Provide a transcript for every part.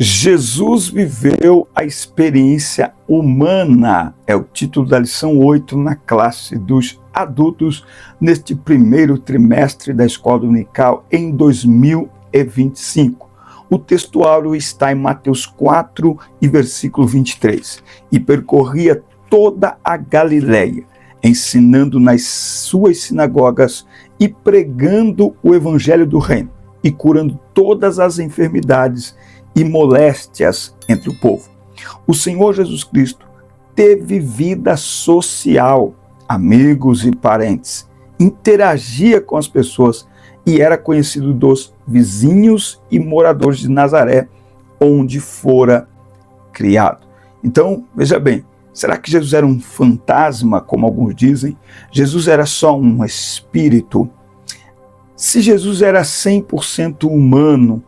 Jesus viveu a experiência humana, é o título da lição 8 na classe dos adultos, neste primeiro trimestre da Escola Dominical em 2025. O textuário está em Mateus 4 e versículo 23. E percorria toda a Galileia, ensinando nas suas sinagogas e pregando o evangelho do reino, e curando todas as enfermidades e moléstias entre o povo. O Senhor Jesus Cristo teve vida social, amigos e parentes, interagia com as pessoas e era conhecido dos vizinhos e moradores de Nazaré, onde fora criado. Então, veja bem, será que Jesus era um fantasma, como alguns dizem? Jesus era só um espírito? Se Jesus era 100% humano,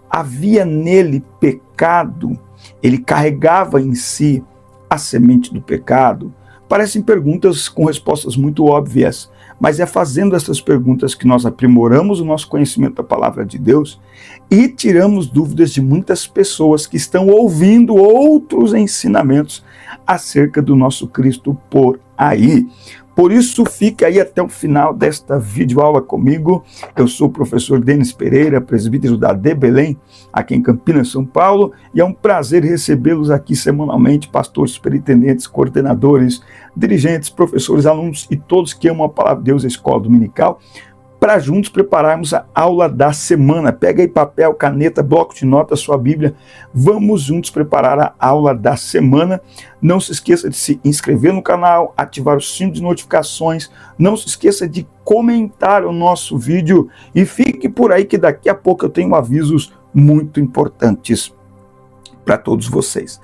havia nele pecado, ele carregava em si a semente do pecado? Parecem perguntas com respostas muito óbvias, mas é fazendo essas perguntas que nós aprimoramos o nosso conhecimento da palavra de Deus e tiramos dúvidas de muitas pessoas que estão ouvindo outros ensinamentos acerca do nosso Cristo por aí. Por isso, fique aí até o final desta videoaula comigo. Eu sou o professor Denis Pereira, presbítero da De Belém, aqui em Campinas, São Paulo, e é um prazer recebê-los aqui semanalmente, pastores, superintendentes, coordenadores, dirigentes, professores, alunos e todos que amam a palavra de Deus e a Escola Dominical, para juntos prepararmos a aula da semana. Pega aí papel, caneta, bloco de notas, sua Bíblia. Vamos juntos preparar a aula da semana. Não se esqueça de se inscrever no canal, ativar o sino de notificações. Não se esqueça de comentar o nosso vídeo. E fique por aí que daqui a pouco eu tenho avisos muito importantes para todos vocês.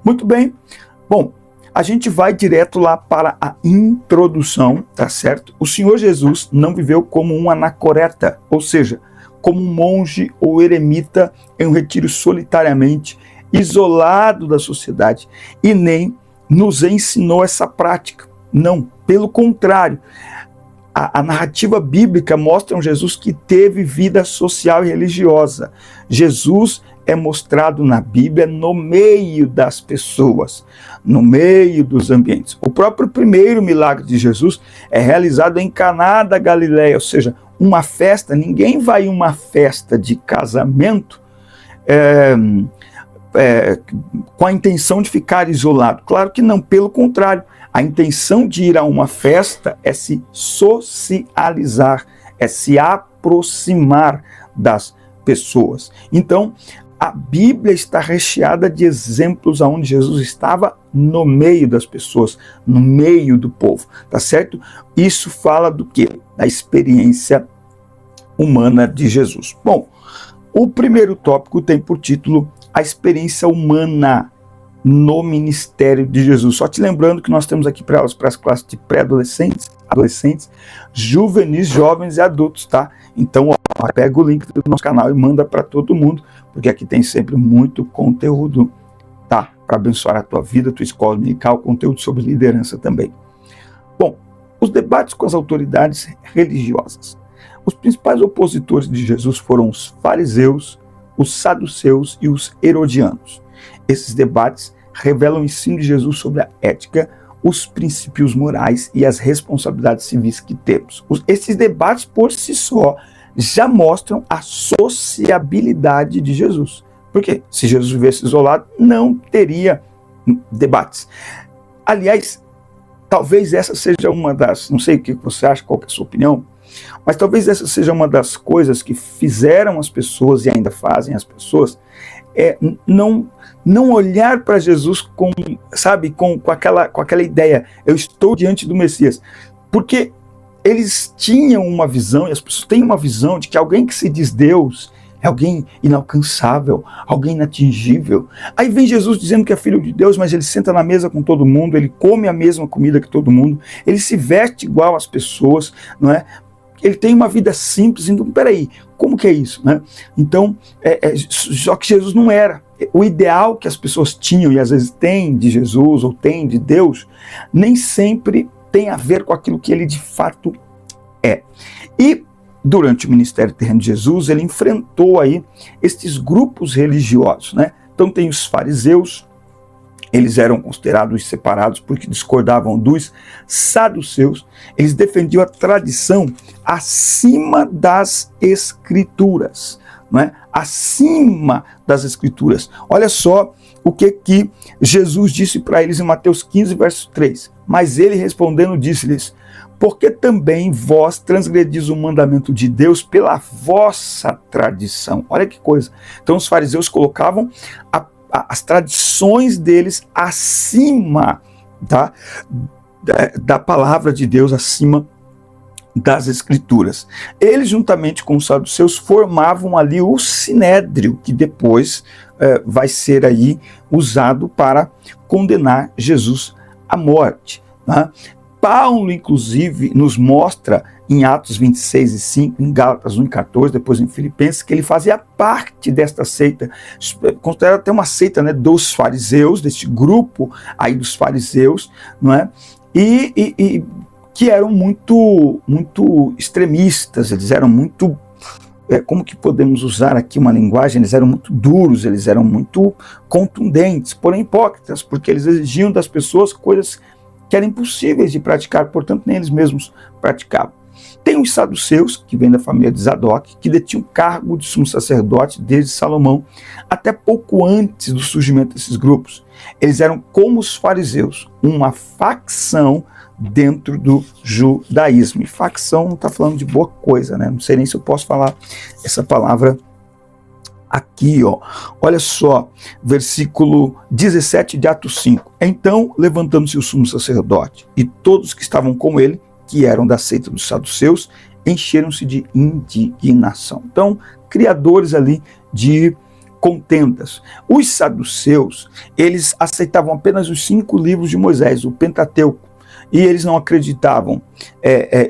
Muito bem. Bom, a gente vai direto lá para a introdução, tá certo? O Senhor Jesus não viveu como um anacoreta, ou seja, como um monge ou eremita em um retiro solitariamente, isolado da sociedade, e nem nos ensinou essa prática. Não, pelo contrário. A narrativa bíblica mostra um Jesus que teve vida social e religiosa. Jesus é mostrado na Bíblia no meio das pessoas, no meio dos ambientes. O próprio primeiro milagre de Jesus é realizado em Caná da Galileia, ou seja, uma festa. Ninguém vai em uma festa de casamento com a intenção de ficar isolado. Claro que não, pelo contrário. A intenção de ir a uma festa é se socializar, é se aproximar das pessoas. Então, a Bíblia está recheada de exemplos onde Jesus estava no meio das pessoas, no meio do povo, tá certo? Isso fala do quê? Da experiência humana de Jesus. Bom, o primeiro tópico tem por título a experiência humana no ministério de Jesus. Só te lembrando que nós temos aqui para as classes de pré-adolescentes, adolescentes, juvenis, jovens e adultos, tá? Então, pega o link do nosso canal e manda para todo mundo, porque aqui tem sempre muito conteúdo, tá? Para abençoar a tua vida, a tua escola dominical, conteúdo sobre liderança também. Bom, os debates com as autoridades religiosas. Os principais opositores de Jesus foram os fariseus, os saduceus e os herodianos. Esses debates revelam o ensino de Jesus sobre a ética, os princípios morais e as responsabilidades civis que temos. Esses debates por si só já mostram a sociabilidade de Jesus. Porque se Jesus vivesse isolado, não teria debates. Aliás, talvez essa seja uma das, não sei o que você acha, qual que é a sua opinião, mas talvez essa seja uma das coisas que fizeram as pessoas e ainda fazem as pessoas, não olhar para Jesus com aquela ideia, eu estou diante do Messias. Porque eles tinham uma visão, e as pessoas têm uma visão de que alguém que se diz Deus é alguém inalcançável, alguém inatingível. Aí vem Jesus dizendo que é filho de Deus, mas ele senta na mesa com todo mundo, ele come a mesma comida que todo mundo, ele se veste igual às pessoas, não é? Ele tem uma vida simples. Então, peraí, como que é isso, né? Então, só que Jesus não era. O ideal que as pessoas tinham, e às vezes têm de Jesus, ou têm de Deus, nem sempre tem a ver com aquilo que ele de fato é. E durante o ministério terreno de Jesus, ele enfrentou aí estes grupos religiosos, né? Então tem os fariseus, eles eram considerados separados porque discordavam dos saduceus, eles defendiam a tradição acima das escrituras, não é? Acima das escrituras. Olha só o que Jesus disse para eles em Mateus 15, verso 3. Mas ele respondendo disse-lhes: porque também vós transgredis o mandamento de Deus pela vossa tradição. Olha que coisa. Então os fariseus colocavam as tradições deles acima da palavra de Deus, acima das escrituras. Eles, juntamente com os saduceus, formavam ali o sinédrio, que depois vai ser aí usado para condenar Jesus à morte, né? Paulo, inclusive, nos mostra em Atos 26 e 5, em Gálatas 1 e 14, depois em Filipenses, que ele fazia parte desta seita, considerada até uma seita, né, dos fariseus, deste grupo aí dos fariseus, não é? E que eram muito extremistas, eles eram muito, como que podemos usar aqui uma linguagem, eles eram muito duros, eles eram muito contundentes, porém hipócritas, porque eles exigiam das pessoas coisas que eram impossíveis de praticar, portanto nem eles mesmos praticavam. Tem os saduceus, que vêm da família de Zadok, que detinham o cargo de sumo sacerdote desde Salomão, até pouco antes do surgimento desses grupos. Eles eram como os fariseus, uma facção dentro do judaísmo. E facção não está falando de boa coisa, né? Não sei nem se eu posso falar essa palavra aqui, ó. Olha só, versículo 17 de Atos 5. Então, levantando-se o sumo sacerdote e todos que estavam com ele, que eram da seita dos saduceus, encheram-se de indignação. Então, criadores ali de contendas. Os saduceus, eles aceitavam apenas os 5 livros de Moisés, o Pentateuco, e eles não acreditavam,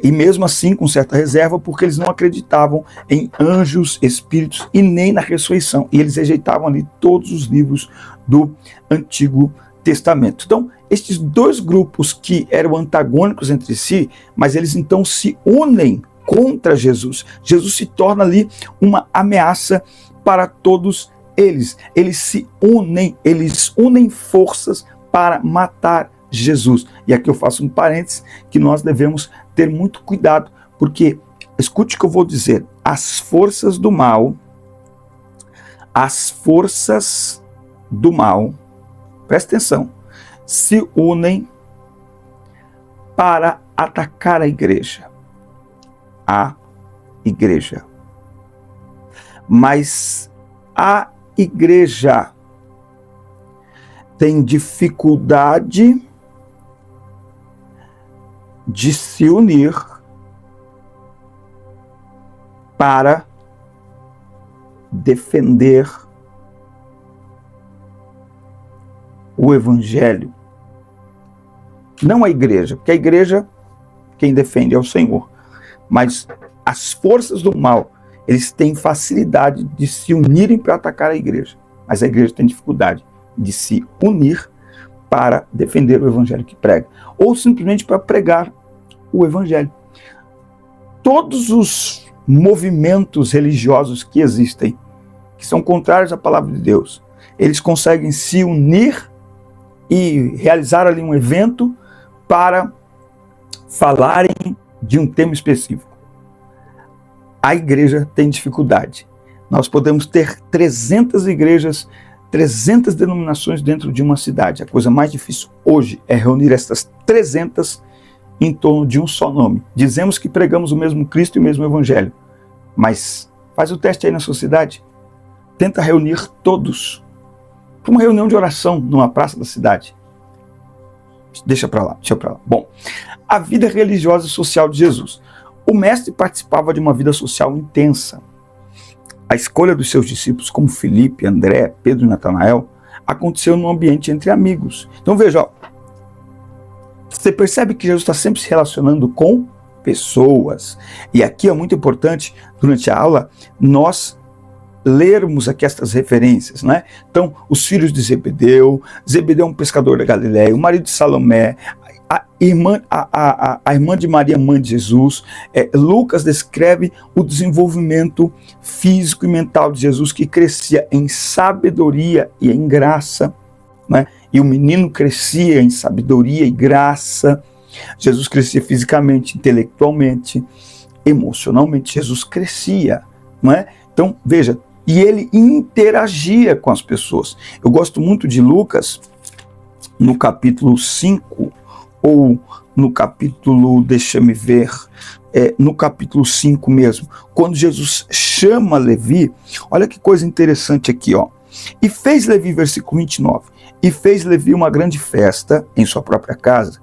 e mesmo assim com certa reserva, porque eles não acreditavam em anjos, espíritos e nem na ressurreição, e eles rejeitavam ali todos os livros do Antigo Testamento. Então, estes dois grupos que eram antagônicos entre si, mas eles então se unem contra Jesus. Jesus se torna ali uma ameaça para todos eles. Eles se unem, eles unem forças para matar Jesus. E aqui eu faço um parênteses que nós devemos ter muito cuidado, porque, escute o que eu vou dizer, as forças do mal, presta atenção, se unem para atacar a igreja. Mas a igreja tem dificuldade de se unir para defender o evangelho. Não a igreja, porque a igreja, quem defende é o Senhor. Mas as forças do mal, eles têm facilidade de se unirem para atacar a igreja. Mas a igreja tem dificuldade de se unir para defender o evangelho que prega. Ou simplesmente para pregar o evangelho. Todos os movimentos religiosos que existem, que são contrários à palavra de Deus, eles conseguem se unir e realizar ali um evento para falarem de um tema específico. A igreja tem dificuldade. Nós podemos ter 300 igrejas, 300 denominações dentro de uma cidade. A coisa mais difícil hoje é reunir essas 300 em torno de um só nome. Dizemos que pregamos o mesmo Cristo e o mesmo Evangelho, mas faz o teste aí na sua cidade. Tenta reunir todos para uma reunião de oração numa praça da cidade. Deixa para lá. Bom, a vida religiosa e social de Jesus. O mestre participava de uma vida social intensa. A escolha dos seus discípulos, como Filipe, André, Pedro e Natanael, aconteceu num ambiente entre amigos. Então veja, ó, você percebe que Jesus está sempre se relacionando com pessoas. E aqui é muito importante, durante a aula, nós lermos aqui estas referências, né? Então, os filhos de Zebedeu, Zebedeu é um pescador da Galileia, o marido de Salomé, a irmã de Maria, mãe de Jesus. Lucas descreve o desenvolvimento físico e mental de Jesus, que crescia em sabedoria e em graça, né? E o menino crescia em sabedoria e graça. Jesus crescia fisicamente, intelectualmente, emocionalmente. Jesus crescia, não é? Então, veja, e ele interagia com as pessoas. Eu gosto muito de Lucas, no capítulo 5, ou no capítulo, deixa-me ver, no capítulo 5 mesmo, quando Jesus chama Levi. Olha que coisa interessante aqui, ó. E fez Levi, versículo 29, e fez Levi uma grande festa em sua própria casa,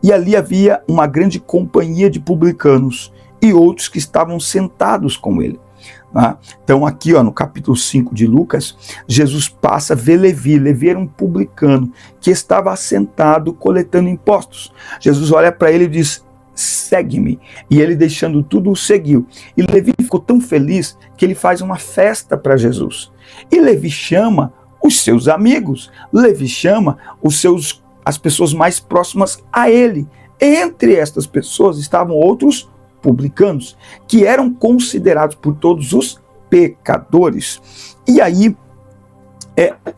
e ali havia uma grande companhia de publicanos e outros que estavam sentados com ele. Então aqui, ó, no capítulo 5 de Lucas, Jesus passa a ver Levi. Levi era um publicano que estava assentado coletando impostos. Jesus olha para ele e diz: segue-me. E ele, deixando tudo, o seguiu. E Levi ficou tão feliz que ele faz uma festa para Jesus. E Levi chama os seus amigos. Levi chama as pessoas mais próximas a ele. Entre estas pessoas estavam outros publicanos, que eram considerados por todos os pecadores. E aí,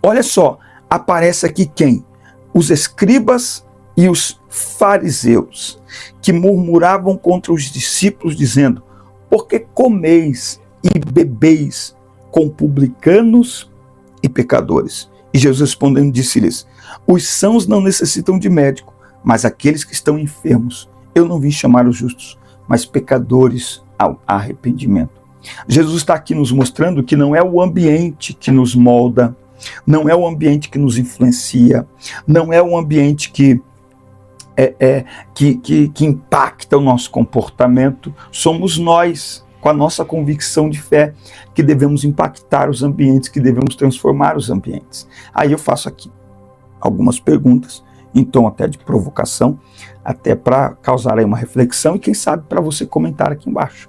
olha só, aparece aqui quem? Os escribas e os fariseus, que murmuravam contra os discípulos, dizendo: por que comeis e bebeis com publicanos e pecadores? E Jesus respondendo disse-lhes: os sãos não necessitam de médico, mas aqueles que estão enfermos. Eu não vim chamar os justos, mas pecadores ao arrependimento. Jesus está aqui nos mostrando que não é o ambiente que nos molda, não é o ambiente que nos influencia, não é o ambiente que impacta o nosso comportamento. Somos nós, com a nossa convicção de fé, que devemos impactar os ambientes, que devemos transformar os ambientes. Aí eu faço aqui algumas perguntas, em tom até de provocação, até para causar aí uma reflexão e quem sabe para você comentar aqui embaixo.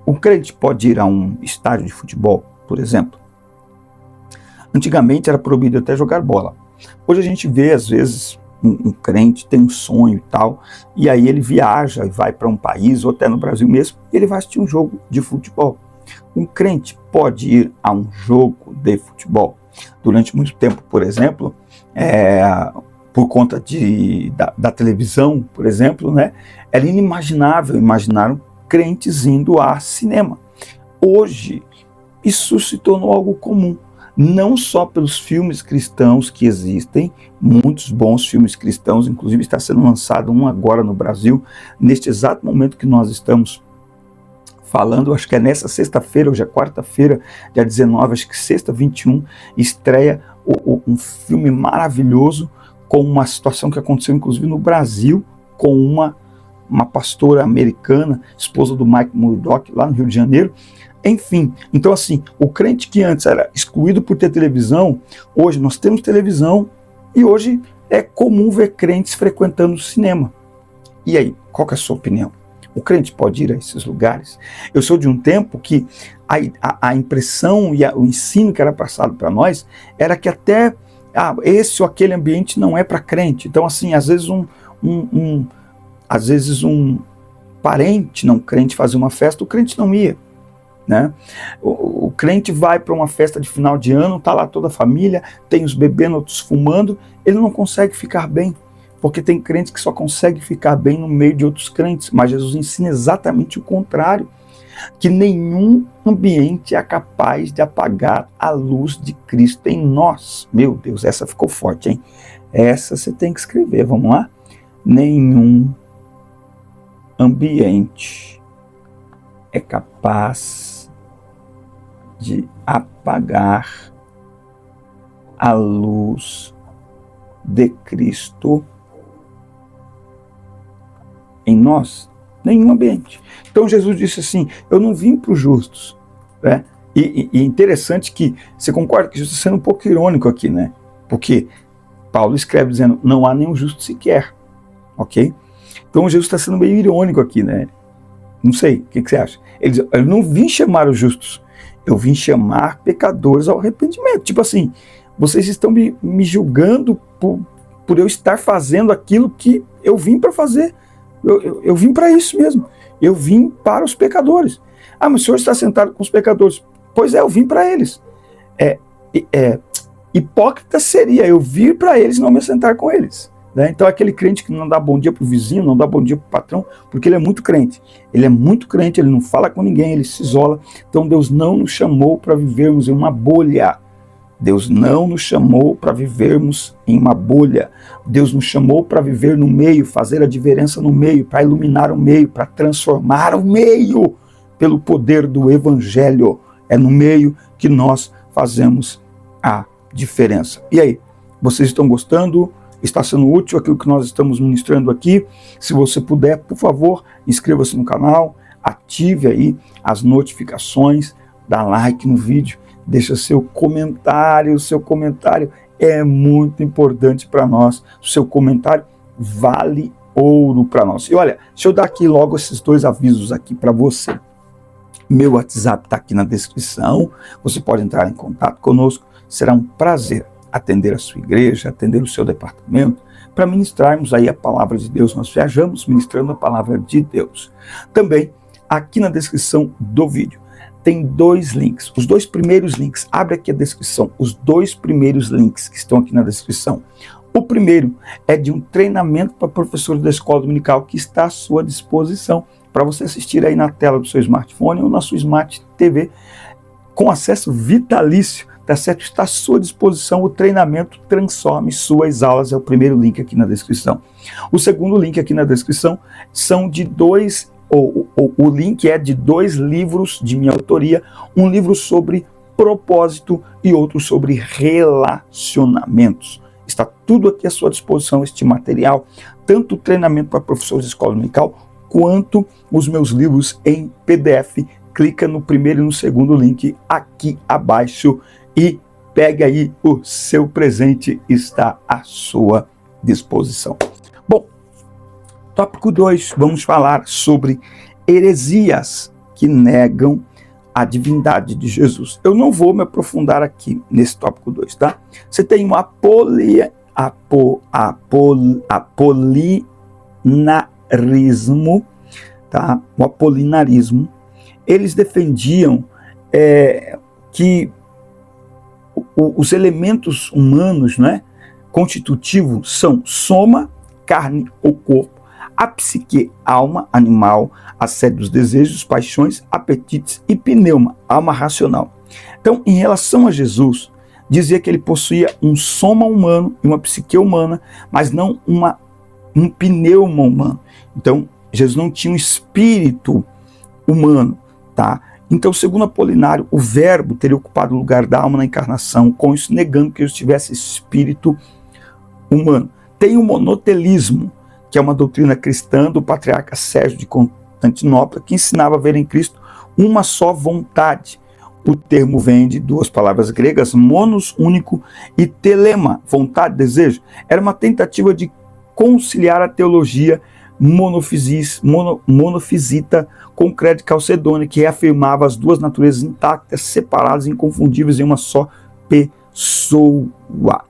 O crente pode ir a um estádio de futebol, por exemplo? Antigamente era proibido até jogar bola. Hoje a gente vê, às vezes, um crente tem um sonho e tal, e aí ele viaja e vai para um país, ou até no Brasil mesmo, e ele vai assistir um jogo de futebol. Um crente pode ir a um jogo de futebol? Durante muito tempo, por exemplo, por conta da televisão, por exemplo, né, era inimaginável imaginar crentes indo a cinema. Hoje, isso se tornou algo comum, não só pelos filmes cristãos que existem, muitos bons filmes cristãos, inclusive está sendo lançado um agora no Brasil, neste exato momento que nós estamos falando, acho que é nessa sexta-feira, hoje é quarta-feira, dia 19, acho que sexta, 21, estreia um filme maravilhoso com uma situação que aconteceu inclusive no Brasil, com uma pastora americana, esposa do Mike Murdock, lá no Rio de Janeiro. Enfim, então assim, o crente que antes era excluído por ter televisão, hoje nós temos televisão e hoje é comum ver crentes frequentando o cinema. E aí, qual que é a sua opinião? O crente pode ir a esses lugares? Eu sou de um tempo que a impressão e o ensino que era passado para nós era que até esse ou aquele ambiente não é para crente. Então assim, às vezes um parente não crente fazia uma festa, o crente não ia, né? O crente vai para uma festa de final de ano, está lá toda a família, tem os bebendo, outros fumando, ele não consegue ficar bem, porque tem crente que só consegue ficar bem no meio de outros crentes, mas Jesus ensina exatamente o contrário, que nenhum ambiente é capaz de apagar a luz de Cristo em nós. Meu Deus, essa ficou forte, hein? Essa você tem que escrever, vamos lá? Nenhum ambiente é capaz de apagar a luz de Cristo em nós. Nenhum ambiente. Então Jesus disse assim: eu não vim para os justos, né? E interessante que você concorda que Jesus está sendo um pouco irônico aqui, né? Porque Paulo escreve dizendo: não há nenhum justo sequer, ok? Então Jesus está sendo meio irônico aqui, né? Não sei, o que você acha? Ele diz: eu não vim chamar os justos, eu vim chamar pecadores ao arrependimento. Tipo assim, vocês estão me julgando por eu estar fazendo aquilo que eu vim para fazer. Eu vim para isso mesmo. Eu vim para os pecadores. Ah, mas o senhor está sentado com os pecadores. Pois é, eu vim para eles. Hipócrita seria eu vir para eles e não me sentar com eles. Né? Então aquele crente que não dá bom dia para o vizinho, não dá bom dia para o patrão, porque ele é muito crente. Ele é muito crente, ele não fala com ninguém, ele se isola. Então Deus não nos chamou para vivermos em uma bolha. Deus não nos chamou para vivermos em uma bolha. Deus nos chamou para viver no meio, fazer a diferença no meio, para iluminar o meio, para transformar o meio pelo poder do Evangelho. É no meio que nós fazemos a diferença. E aí, vocês estão gostando? Está sendo útil aquilo que nós estamos ministrando aqui? Se você puder, por favor, inscreva-se no canal, ative aí as notificações, dá like no vídeo, deixa seu comentário é muito importante para nós. O seu comentário vale ouro para nós. E olha, deixa eu dar aqui logo esses dois avisos aqui para você. Meu WhatsApp está aqui na descrição, você pode entrar em contato conosco, será um prazer atender a sua igreja, atender o seu departamento, para ministrarmos aí a palavra de Deus. Nós viajamos ministrando a palavra de Deus. Também, aqui na descrição do vídeo, tem dois links. Os dois primeiros links, abre aqui a descrição, os dois primeiros links que estão aqui na descrição. O primeiro é de um treinamento para professores da escola dominical que está à sua disposição, para você assistir aí na tela do seu smartphone ou na sua Smart TV, com acesso vitalício. Tá certo? Está à sua disposição o treinamento Transforme Suas Aulas, é o primeiro link aqui na descrição. O segundo link aqui na descrição são de dois, o link é de dois livros de minha autoria, um livro sobre propósito e outro sobre relacionamentos. Está tudo aqui à sua disposição, este material, tanto o treinamento para professores de escola dominical, quanto os meus livros em PDF. Clica no primeiro e no segundo link aqui abaixo e pegue aí o seu presente, está à sua disposição. Bom, tópico 2, vamos falar sobre heresias que negam a divindade de Jesus. Eu não vou me aprofundar aqui nesse tópico 2, tá? Você tem um apolinarismo, tá? O apolinarismo. Eles defendiam que os elementos humanos, né, constitutivos são soma, carne ou corpo, a psique, alma, animal, a sede dos desejos, paixões, apetites e pneuma, alma racional. Então, em relação a Jesus, dizia que ele possuía um soma humano e uma psique humana, mas não um pneuma humano. Então, Jesus não tinha um espírito humano, tá? Então, segundo Apolinário, o verbo teria ocupado o lugar da alma na encarnação, com isso negando que Jesus tivesse espírito humano. Tem o monotelismo, que é uma doutrina cristã do patriarca Sérgio de Constantinopla, que ensinava a ver em Cristo uma só vontade. O termo vem de duas palavras gregas, monos, único, e telema, vontade, desejo. Era uma tentativa de conciliar a teologia monofisita com o credo calcedônio, que reafirmava as duas naturezas intactas, separadas e inconfundíveis em uma só pessoa.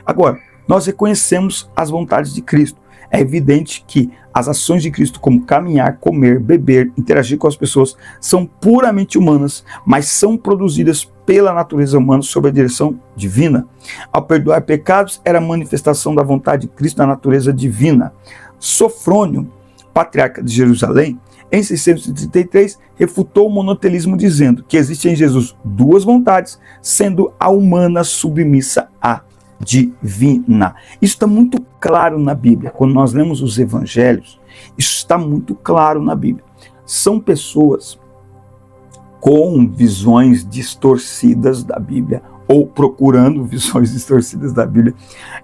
Agora, nós reconhecemos as vontades de Cristo. É evidente que as ações de Cristo, como caminhar, comer, beber, interagir com as pessoas, são puramente humanas, mas são produzidas pela natureza humana sob a direção divina. Ao perdoar pecados, era a manifestação da vontade de Cristo na natureza divina. Sofrônio, patriarca de Jerusalém, em 633, refutou o monotelismo dizendo que existe em Jesus duas vontades, sendo a humana submissa à divina. Isso está muito claro na Bíblia. Quando nós lemos os evangelhos, isso está muito claro na Bíblia. São pessoas com visões distorcidas da Bíblia, ou procurando visões distorcidas da Bíblia,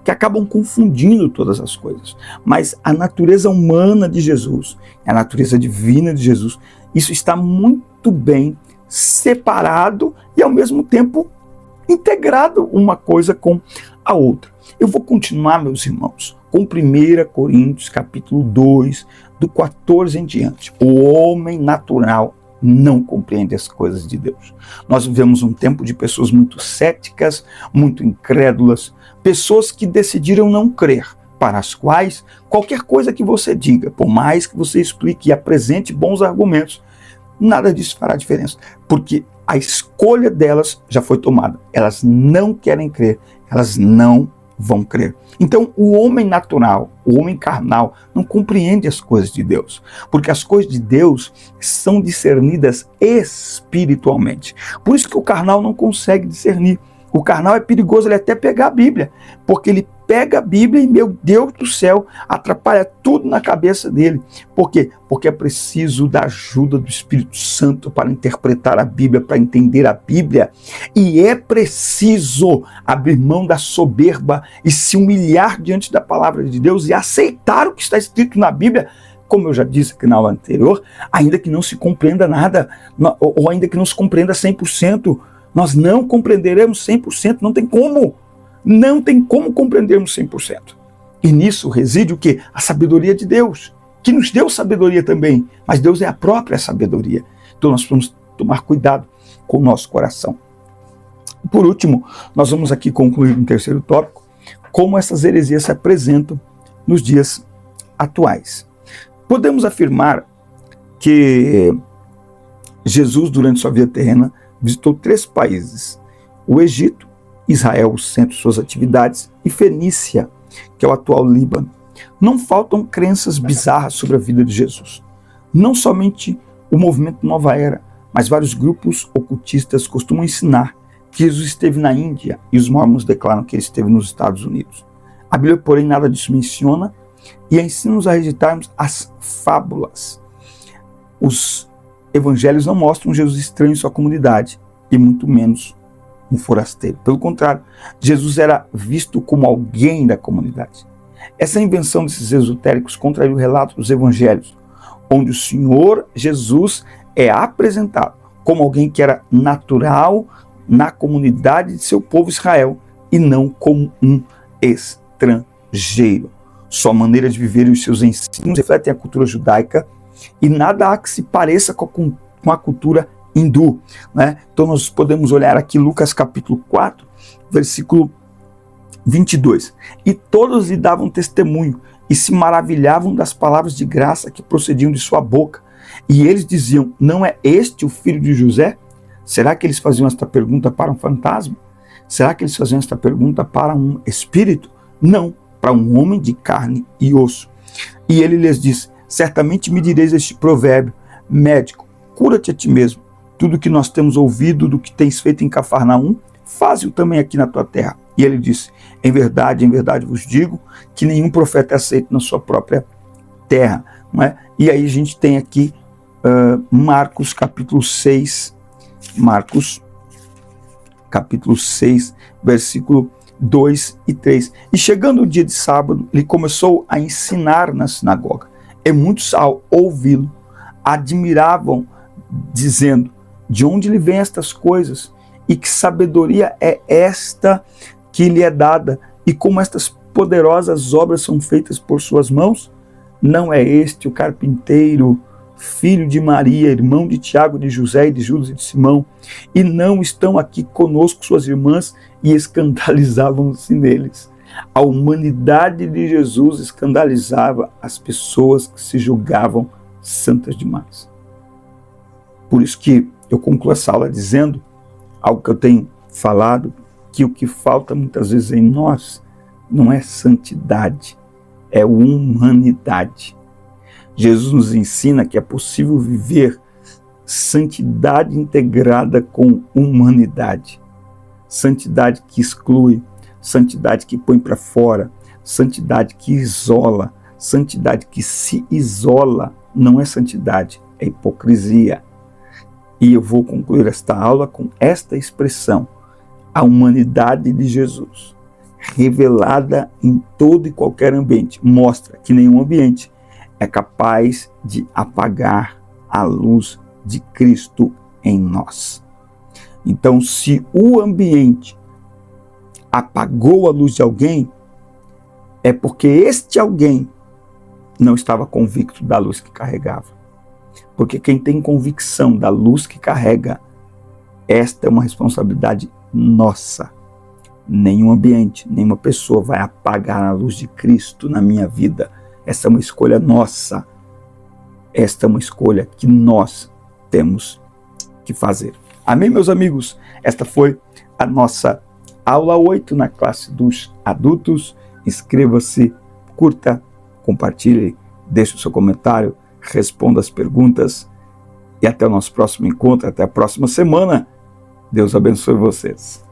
que acabam confundindo todas as coisas. Mas a natureza humana de Jesus, a natureza divina de Jesus, isso está muito bem separado e ao mesmo tempo integrado uma coisa com a outra. Eu vou continuar, meus irmãos, com 1 Coríntios capítulo 2, do 14 em diante. O homem natural não compreende as coisas de Deus. Nós vivemos um tempo de pessoas muito céticas, muito incrédulas, pessoas que decidiram não crer, para as quais qualquer coisa que você diga, por mais que você explique e apresente bons argumentos, nada disso fará diferença, porque a escolha delas já foi tomada. Elas não querem crer, elas não vão crer. Então, o homem natural, o homem carnal, não compreende as coisas de Deus, porque as coisas de Deus são discernidas espiritualmente. Por isso que o carnal não consegue discernir. O carnal é perigoso, ele até pegar a Bíblia, porque ele pega a Bíblia e, meu Deus do céu, atrapalha tudo na cabeça dele. Por quê? Porque é preciso da ajuda do Espírito Santo para interpretar a Bíblia, para entender a Bíblia. E é preciso abrir mão da soberba e se humilhar diante da palavra de Deus e aceitar o que está escrito na Bíblia, como eu já disse aqui na aula anterior, ainda que não se compreenda nada, ou ainda que não se compreenda 100%, nós não compreenderemos 100%, não tem como. Não tem como compreendermos 100%. E nisso reside o quê? A sabedoria de Deus, que nos deu sabedoria também, mas Deus é a própria sabedoria. Então nós vamos tomar cuidado com o nosso coração. Por último, nós vamos aqui concluir um terceiro tópico, como essas heresias se apresentam nos dias atuais. Podemos afirmar que Jesus, durante sua vida terrena, visitou 3 países: o Egito, Israel, o centro de suas atividades, e Fenícia, que é o atual Líbano. Não faltam crenças bizarras sobre a vida de Jesus. Não somente o movimento Nova Era, mas vários grupos ocultistas costumam ensinar que Jesus esteve na Índia e os mormons declaram que ele esteve nos Estados Unidos. A Bíblia, porém, nada disso menciona e ensina-nos a rejeitarmos as fábulas. Os evangelhos não mostram Jesus estranho em sua comunidade, e muito menos um forasteiro. Pelo contrário, Jesus era visto como alguém da comunidade. Essa invenção desses esotéricos contrariu o relato dos evangelhos, onde o Senhor Jesus é apresentado como alguém que era natural na comunidade de seu povo Israel, e não como um estrangeiro. Sua maneira de viver e os seus ensinos refletem a cultura judaica, e nada há que se pareça com a cultura hindu, né? Então nós podemos olhar aqui Lucas capítulo 4, versículo 22. E todos lhe davam testemunho e se maravilhavam das palavras de graça que procediam de sua boca. E eles diziam: não é este o filho de José? Será que eles faziam esta pergunta para um fantasma? Será que eles faziam esta pergunta para um espírito? Não, para um homem de carne e osso. E ele lhes disse: certamente me direis este provérbio: médico, cura-te a ti mesmo. Tudo que nós temos ouvido do que tens feito em Cafarnaum, faze-o também aqui na tua terra. E ele disse: em verdade vos digo, que nenhum profeta é aceito na sua própria terra. Não é? E aí a gente tem aqui Marcos capítulo 6, versículo 2 e 3. E chegando o dia de sábado, ele começou a ensinar na sinagoga. E muitos, ao ouvi-lo, admiravam, dizendo: de onde lhe vêm estas coisas? E que sabedoria é esta que lhe é dada? E como estas poderosas obras são feitas por suas mãos? Não é este o carpinteiro, filho de Maria, irmão de Tiago, de José e de Judas e de Simão? E não estão aqui conosco suas irmãs? E escandalizavam-se neles. A humanidade de Jesus escandalizava as pessoas que se julgavam santas demais. Por isso que eu concluo essa aula dizendo algo que eu tenho falado, que o que falta muitas vezes em nós não é santidade, é humanidade. Jesus nos ensina que é possível viver santidade integrada com humanidade. Santidade que exclui, santidade que põe para fora, santidade que isola, santidade que se isola não é santidade, é hipocrisia. E eu vou concluir esta aula com esta expressão: a humanidade de Jesus, revelada em todo e qualquer ambiente, mostra que nenhum ambiente é capaz de apagar a luz de Cristo em nós. Então, se o ambiente apagou a luz de alguém, é porque este alguém não estava convicto da luz que carregava. Porque quem tem convicção da luz que carrega, esta é uma responsabilidade nossa. Nenhum ambiente, nenhuma pessoa vai apagar a luz de Cristo na minha vida. Essa é uma escolha nossa. Esta é uma escolha que nós temos que fazer. Amém, meus amigos? Esta foi a nossa aula 8 na classe dos adultos. Inscreva-se, curta, compartilhe, deixe o seu comentário, responda as perguntas e até o nosso próximo encontro, até a próxima semana. Deus abençoe vocês.